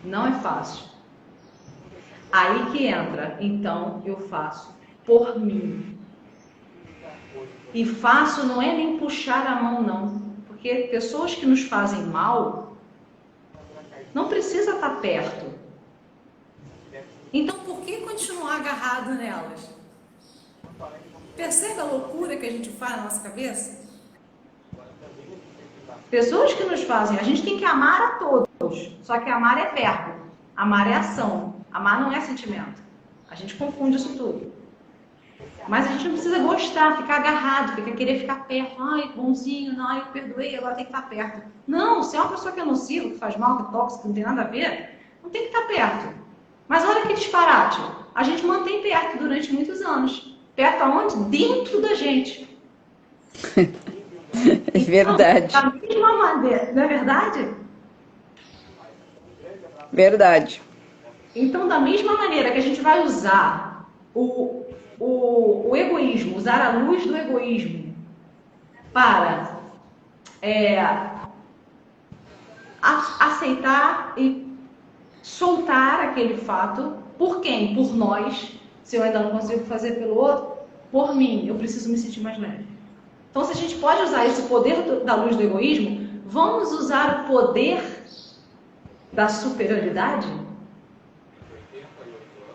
não é fácil. Aí que entra, então eu faço por mim. E faço não é nem puxar a mão, não. Porque pessoas que nos fazem mal, não precisa estar perto. Então por que continuar agarrado nelas? Percebe a loucura que a gente faz na nossa cabeça? Pessoas que nos fazem, a gente tem que amar a todos. Só que amar é verbo, amar é ação. Amar não é sentimento. A gente confunde isso tudo. Mas a gente não precisa gostar, ficar agarrado, querer ficar perto. Ai, bonzinho, não, eu perdoei, agora tem que estar perto. Não, se é uma pessoa que é nociva, que faz mal, que é tóxica, que não tem nada a ver, não tem que estar perto. Mas olha que disparate. A gente mantém perto durante muitos anos. Perto aonde? Dentro da gente. É verdade. Então, da mesma maneira, não é verdade? Verdade. Então, da mesma maneira que a gente vai usar o egoísmo, usar a luz do egoísmo para aceitar e soltar aquele fato, por quem? Por nós. Se eu ainda não consigo fazer pelo outro, por mim, eu preciso me sentir mais leve. Então, se a gente pode usar esse poder da luz do egoísmo, vamos usar o poder da superioridade?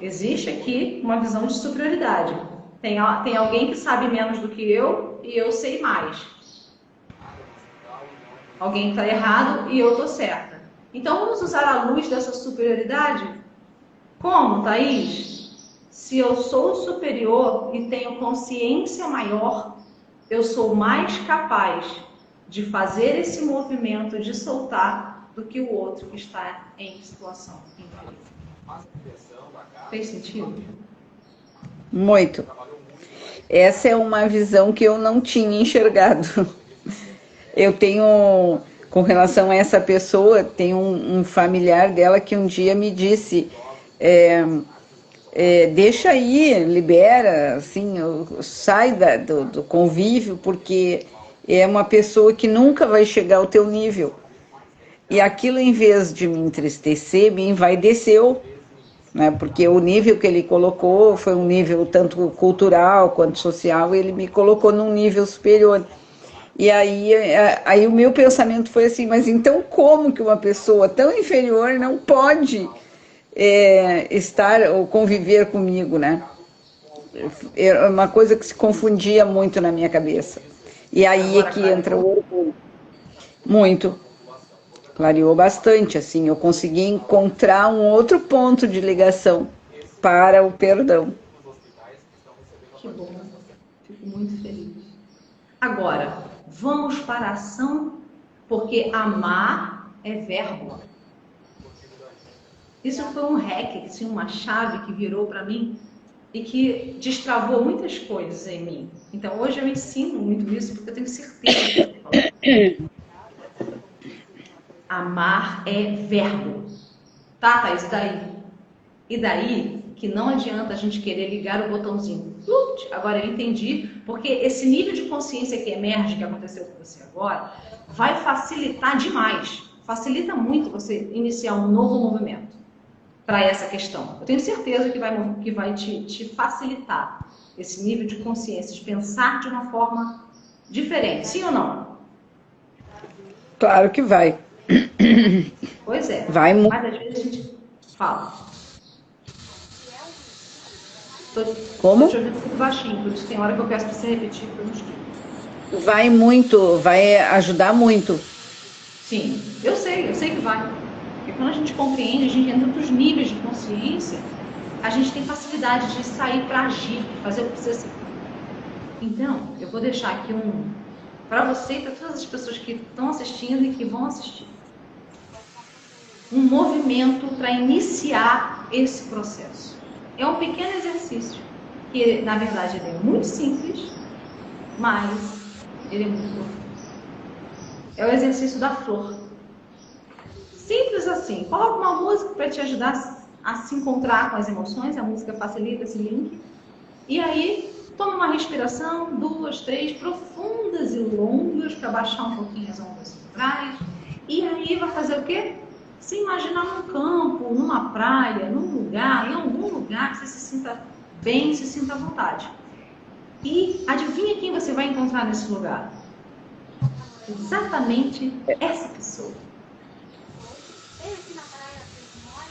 Existe aqui uma visão de superioridade. Tem alguém que sabe menos do que eu e eu sei mais. Alguém está errado e eu estou certa. Então vamos usar a luz dessa superioridade? Como, Thaís? Se eu sou superior e tenho consciência maior, eu sou mais capaz de fazer esse movimento de soltar do que o outro que está em situação inferior. Fez sentido? Muito. Essa é uma visão que eu não tinha enxergado. Eu tenho, com relação a essa pessoa, tem um familiar dela que um dia me disse, deixa aí, libera, assim, sai do convívio, porque é uma pessoa que nunca vai chegar ao teu nível. E aquilo, em vez de me entristecer, me envaideceu, né? Porque o nível que ele colocou foi um nível tanto cultural quanto social, ele me colocou num nível superior. E aí o meu pensamento foi assim, mas então como que uma pessoa tão inferior não pode estar ou conviver comigo, né? É uma coisa que se confundia muito na minha cabeça. E aí é Agora que entra clareou? o orgulho. Muito. Clareou bastante, assim, eu consegui encontrar um outro ponto de ligação para o perdão. Que bom. Fico muito feliz. Agora, vamos para a ação, porque amar é verbo. Isso foi um hack, assim, uma chave que virou para mim e que destravou muitas coisas em mim. Então, hoje eu ensino muito isso porque eu tenho certeza do que eu estou Amar é verbo. Tá, Thaís? E daí? E daí que não adianta a gente querer ligar o botãozinho. Agora eu entendi, porque esse nível de consciência que emerge, que aconteceu com você agora, vai facilitar demais. Facilita muito você iniciar um novo movimento para essa questão. Eu tenho certeza que vai te facilitar esse nível de consciência, de pensar de uma forma diferente. Sim ou não? Claro que vai. Pois é. Vai muito. Mas às vezes a gente fala. Como? Tô te ouvindo muito baixinho, por isso tem hora que eu peço para você repetir, porque eu não escuto. Vai muito, vai ajudar muito. Sim, eu sei que vai. Porque quando a gente compreende, a gente entra nos níveis de consciência, a gente tem facilidade de sair para agir, fazer o que precisa ser. Então, eu vou deixar aqui para você e para todas as pessoas que estão assistindo e que vão assistir. Um movimento para iniciar esse processo. É um pequeno exercício, que na verdade ele é muito simples, mas ele é muito profundo. É o exercício da flor. Simples assim. Coloca uma música para te ajudar a se encontrar com as emoções. A música facilita esse link. E aí, toma uma respiração, 2, 3, profundas e longas, para baixar um pouquinho as ondas centrais. E aí vai fazer o quê? Se imaginar num campo, numa praia, num lugar, em algum lugar que você se sinta bem, se sinta à vontade. E adivinha quem você vai encontrar nesse lugar? Exatamente essa pessoa.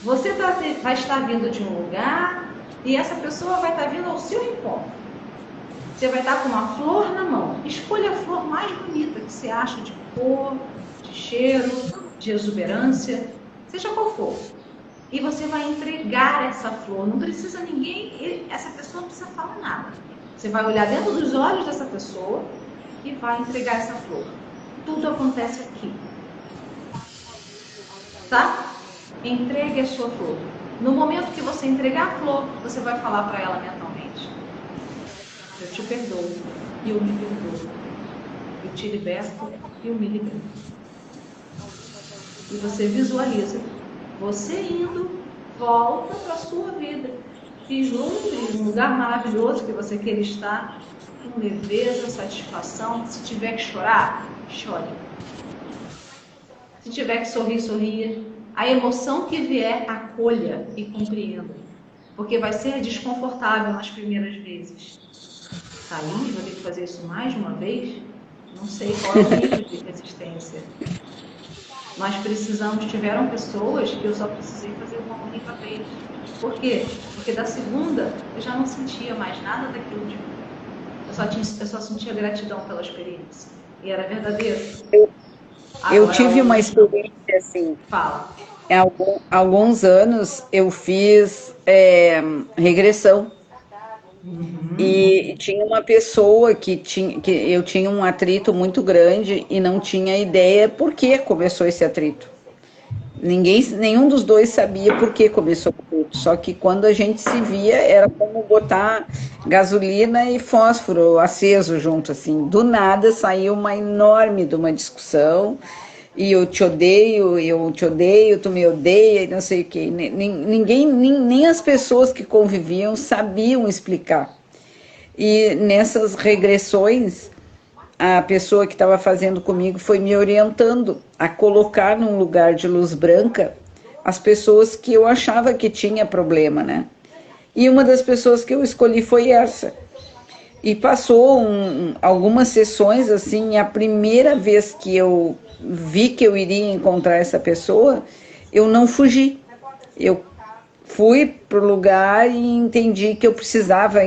Você vai estar vindo de um lugar e essa pessoa vai estar vindo ao seu encontro. Você vai estar com uma flor na mão. Escolha a flor mais bonita que você acha, de cor, de cheiro, de exuberância, seja qual for. E você vai entregar essa flor. Não precisa essa pessoa não precisa falar nada. Você vai olhar dentro dos olhos dessa pessoa e vai entregar essa flor. Tudo acontece aqui. Tá? Entregue a sua flor. No momento que você entregar a flor, você vai falar para ela mentalmente: eu te perdoo e eu me perdoo. Eu te liberto e eu me liberto. E você visualiza você indo, volta para a sua vida. Vislumbre um lugar maravilhoso que você queira estar, com leveza, satisfação. Se tiver que chorar, chore. Se tiver que sorrir, sorria. A emoção que vier, acolha e compreenda. Porque vai ser desconfortável nas primeiras vezes. Thaís, vou ter que fazer isso mais de uma vez? Não sei qual é o nível de resistência. Nós tiveram pessoas que eu só precisei fazer uma única vez. Por quê? Porque da segunda eu já não sentia mais nada daquilo de mim. Eu só sentia gratidão pela experiência. E era verdadeiro. Eu tive uma experiência assim. Fala. Há alguns anos eu fiz regressão. E tinha uma pessoa que eu tinha um atrito muito grande e não tinha ideia por que começou esse atrito. Nenhum dos dois sabia por que começou o atrito. Só que quando a gente se via, era como botar gasolina e fósforo aceso junto, assim. Do nada saiu uma enorme de uma discussão. E eu te odeio, tu me odeia, e não sei o quê. Nem as pessoas que conviviam sabiam explicar. E nessas regressões, a pessoa que estava fazendo comigo foi me orientando a colocar num lugar de luz branca as pessoas que eu achava que tinha problema, né? E uma das pessoas que eu escolhi foi essa. E passou algumas sessões, assim, a primeira vez que eu vi que eu iria encontrar essa pessoa, eu não fugi. Eu fui para o lugar e entendi que eu precisava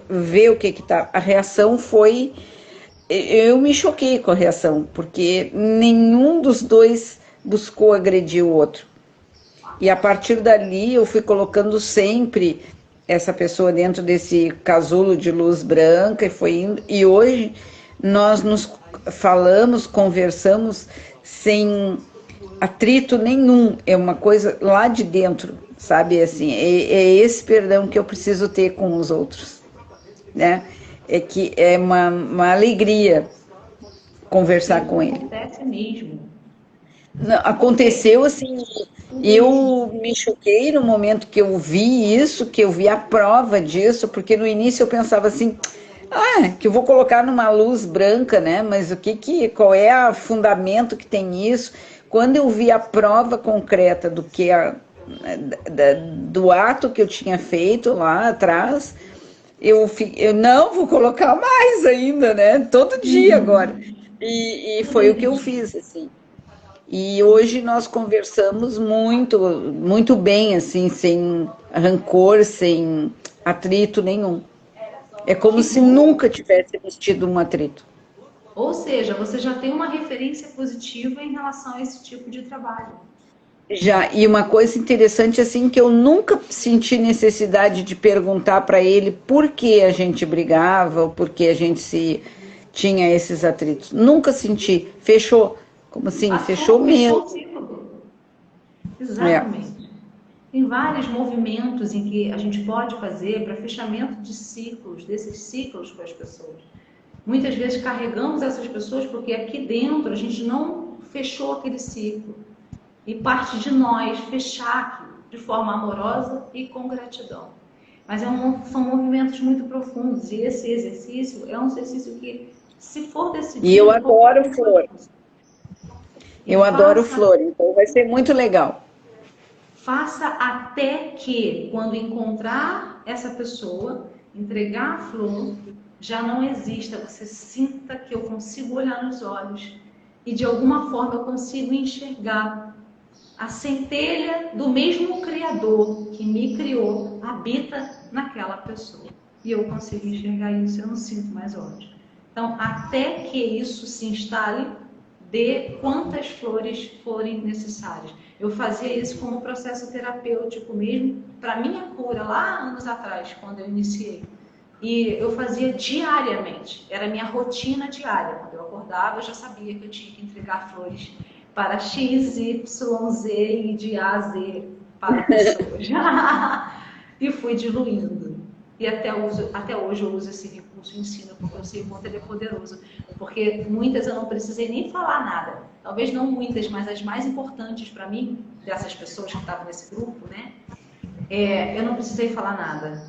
ver o que tá. A reação foi... Eu me choquei com a reação, porque nenhum dos dois buscou agredir o outro. E a partir dali eu fui colocando sempre essa pessoa dentro desse casulo de luz branca e foi indo. E hoje nós nos falamos, conversamos sem atrito nenhum. É uma coisa lá de dentro, sabe? Assim, é esse perdão que eu preciso ter com os outros, né? É que é uma alegria conversar Isso com ele. acontece mesmo. Não, aconteceu assim, eu me choquei no momento que eu vi isso, que eu vi a prova disso, porque no início eu pensava assim, que eu vou colocar numa luz branca, né? Mas qual é o fundamento que tem isso? Quando eu vi a prova concreta do ato que eu tinha feito lá atrás, eu não vou colocar mais ainda, né? Todo dia agora. E foi o que eu fiz, assim. E hoje nós conversamos muito, muito bem, assim, sem rancor, sem atrito nenhum. É como Que se bom! nunca tivesse existido um atrito. Ou seja, você já tem uma referência positiva em relação a esse tipo de trabalho. Já, e uma coisa interessante, assim, que eu nunca senti necessidade de perguntar para ele por que a gente brigava, ou por que a gente se tinha esses atritos. Nunca senti. Fechou. Como assim? Fechou Passou, fechou o mesmo. ciclo. É. Exatamente. Tem vários movimentos em que a gente pode fazer para fechamento de ciclos, desses ciclos com as pessoas. Muitas vezes carregamos essas pessoas porque aqui dentro a gente não fechou aquele ciclo. E parte de nós fechar aquilo de forma amorosa e com gratidão. Mas são movimentos muito profundos e esse exercício é um exercício que, se for E eu decidido, qualquer adoro um pode flor. fazer. E Eu adoro faça flor, então vai ser muito legal. Faça até que, quando encontrar essa pessoa, entregar a flor, já não exista. Você sinta que eu consigo olhar nos olhos e de alguma forma eu consigo enxergar a centelha do mesmo Criador que me criou habita naquela pessoa. E eu consigo enxergar isso, eu não sinto mais ódio. Então, até que isso se instale, dê quantas flores forem necessárias. Eu fazia isso como processo terapêutico mesmo, para minha cura, lá anos atrás, quando eu iniciei. E eu fazia diariamente, era a minha rotina diária. Quando eu acordava, eu já sabia que eu tinha que entregar flores para X, Y, Z e de A a Z para pessoas. E fui diluindo. E até hoje eu uso esse recurso e ensino, porque eu sei o quanto ele é poderoso. Porque muitas eu não precisei nem falar nada. Talvez não muitas, mas as mais importantes para mim, dessas pessoas que estavam nesse grupo, né? Eu não precisei falar nada.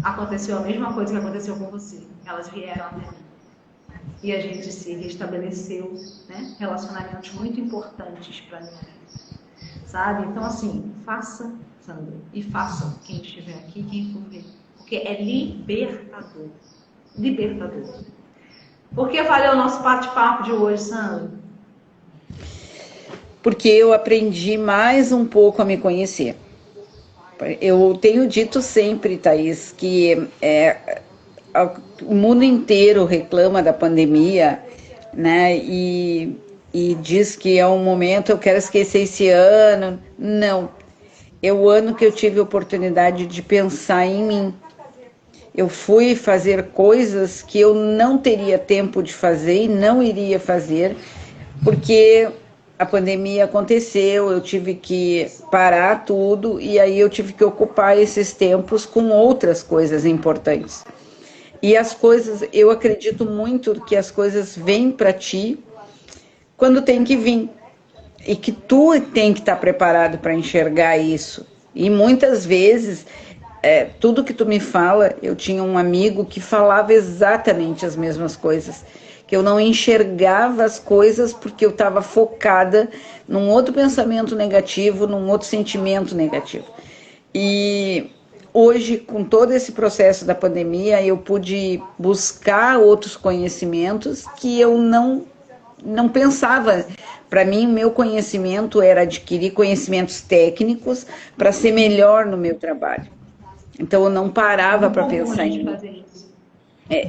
Aconteceu a mesma coisa que aconteceu com você. Elas vieram até mim. E a gente se restabeleceu, né? Relacionamentos muito importantes para mim, sabe? Então, assim, faça, Sandra, e façam quem estiver aqui, quem for ver, porque é libertador. Libertador. Por que valeu o nosso bate-papo de hoje, Sandra? Porque eu aprendi mais um pouco a me conhecer. Eu tenho dito sempre, Thaís, que o mundo inteiro reclama da pandemia, né? E diz que é um momento, eu quero esquecer esse ano. Não. É o ano que eu tive a oportunidade de pensar em mim. Eu fui fazer coisas que eu não teria tempo de fazer e não iria fazer, porque a pandemia aconteceu, eu tive que parar tudo e aí eu tive que ocupar esses tempos com outras coisas importantes. E as coisas, eu acredito muito que as coisas vêm para ti quando tem que vir. E que tu tem que estar preparado para enxergar isso. E muitas vezes, tudo que tu me fala, eu tinha um amigo que falava exatamente as mesmas coisas. Que eu não enxergava as coisas porque eu estava focada num outro pensamento negativo, num outro sentimento negativo. E hoje, com todo esse processo da pandemia, eu pude buscar outros conhecimentos que eu não pensava. Para mim, meu conhecimento era adquirir conhecimentos técnicos para ser melhor no meu trabalho. Então, eu não É parava muito para bom como a pensar em gente mim. fazer isso.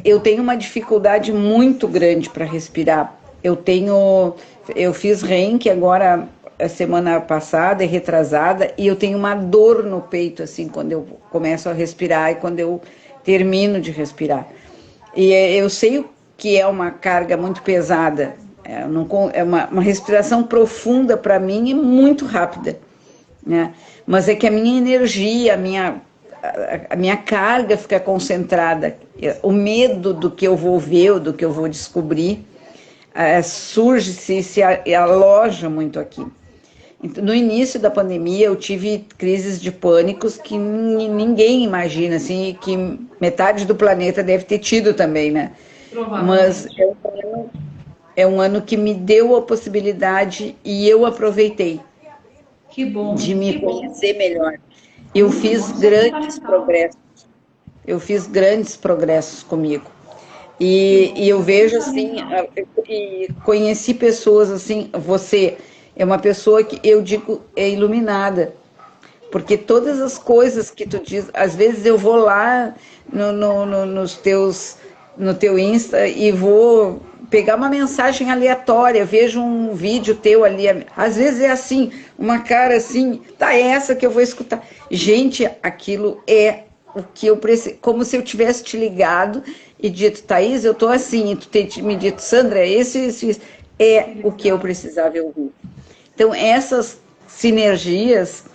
Eu tenho uma dificuldade muito grande para respirar. Eu fiz Reiki agora a semana passada e retrasada e eu tenho uma dor no peito assim quando eu começo a respirar e quando eu termino de respirar. E eu sei que é uma carga muito pesada. É uma respiração profunda para mim e muito rápida, né? Mas é que a minha energia, a minha carga fica concentrada. O medo do que eu vou ver, ou do que eu vou descobrir, surge, se aloja muito aqui. No início da pandemia, eu tive crises de pânicos que ninguém imagina, assim, que metade do planeta deve ter tido também, né? Mas é um ano que me deu a possibilidade e eu aproveitei Que bom, de me que conhecer bom. melhor. Eu fiz grandes progressos. Eu fiz grandes progressos comigo. E eu vejo assim, e conheci pessoas assim, você é uma pessoa que eu digo é iluminada, porque todas as coisas que tu diz, às vezes eu vou lá no teu Insta e vou pegar uma mensagem aleatória, vejo um vídeo teu ali, às vezes é assim, uma cara assim, tá, é essa que eu vou escutar. Gente, aquilo é o que eu preciso, como se eu tivesse te ligado e dito, Thaís, eu tô assim, e tu tem me dito, Sandra, isso, é o que eu precisava ouvir. Então, essas sinergias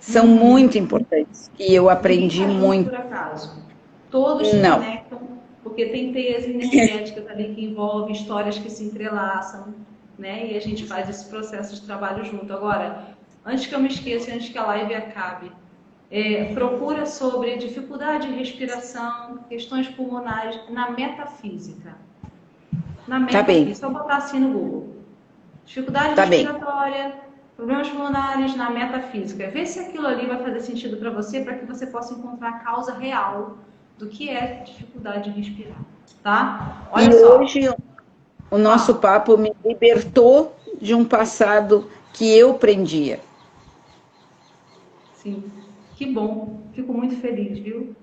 são muito importantes e eu aprendi muito. Por acaso. Todos se Não. conectam, porque tem teias energéticas ali que envolvem histórias que se entrelaçam, né? E a gente faz esse processo de trabalho junto. Agora, antes que eu me esqueça, antes que a live acabe, procura sobre dificuldade de respiração, questões pulmonares na metafísica. Na metafísica, só botar assim no Google. Dificuldade respiratória, problemas pulmonares na metafísica. Vê se aquilo ali vai fazer sentido para você, para que você possa encontrar a causa real do que é dificuldade de respirar, tá? Olha só. Hoje o nosso papo me libertou de um passado que eu prendia. Sim, que bom. Fico muito feliz, viu?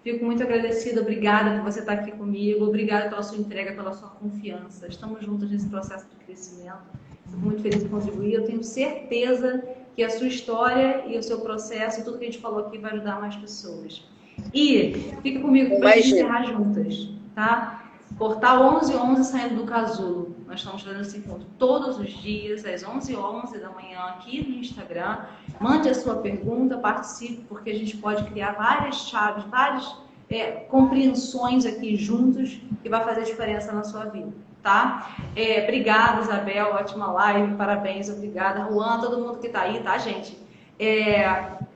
Fico muito agradecida, obrigada por você estar aqui comigo, obrigada pela sua entrega, pela sua confiança. Estamos juntos nesse processo de crescimento. Fico muito feliz em contribuir. Eu tenho certeza que a sua história e o seu processo e tudo que a gente falou aqui vai ajudar mais pessoas. E fica comigo para a gente encerrar juntas, tá? Portal 1111 saindo do casulo. Nós estamos fazendo esse encontro todos os dias, às 11h11 da manhã, aqui no Instagram. Mande a sua pergunta, participe, porque a gente pode criar várias chaves, várias compreensões aqui juntos que vai fazer diferença na sua vida, tá? Obrigada, Isabel, ótima live, parabéns, obrigada. Juan, todo mundo que tá aí, tá, gente?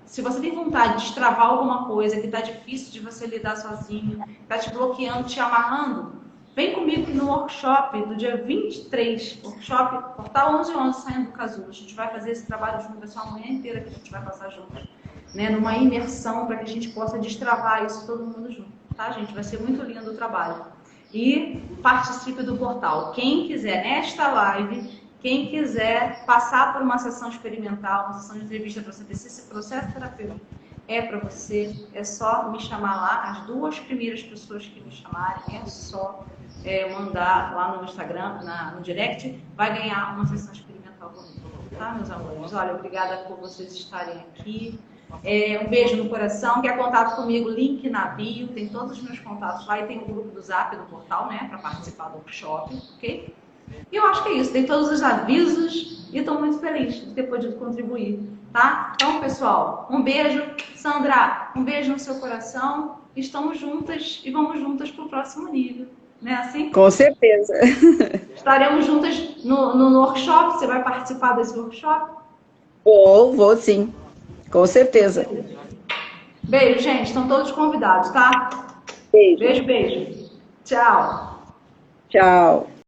Se você tem vontade de destravar alguma coisa que tá difícil de você lidar sozinho, tá te bloqueando, te amarrando, vem comigo no workshop do dia 23, workshop Portal 1111, saindo do casulo. A gente vai fazer esse trabalho junto, vai ser uma manhã inteira que a gente vai passar juntos, né, numa imersão para que a gente possa destravar isso todo mundo junto, tá, gente? Vai ser muito lindo o trabalho. E participe do portal. Quem quiser, nesta live, quem quiser passar por uma sessão experimental, uma sessão de entrevista para saber se esse processo terapêutico é para você, é só me chamar lá. As duas primeiras pessoas que me chamarem, é só mandar lá no Instagram, no direct, vai ganhar uma sessão experimental comigo, tá, meus amores? Olha, obrigada por vocês estarem aqui. Um beijo no coração. Quer contato comigo? Link na bio, tem todos os meus contatos lá e tem o grupo do Zap do portal, né, para participar do workshop, ok? E eu acho que é isso, dei todos os avisos e estou muito feliz de ter podido contribuir, tá? Então, pessoal, um beijo. Sandra, um beijo no seu coração. Estamos juntas e vamos juntas para o próximo nível, né? Assim? Com certeza. Estaremos juntas no workshop. Você vai participar desse workshop? Vou sim, com certeza. Beijo, gente. Estão todos convidados, tá? Beijo. Beijo, beijo. Tchau. Tchau.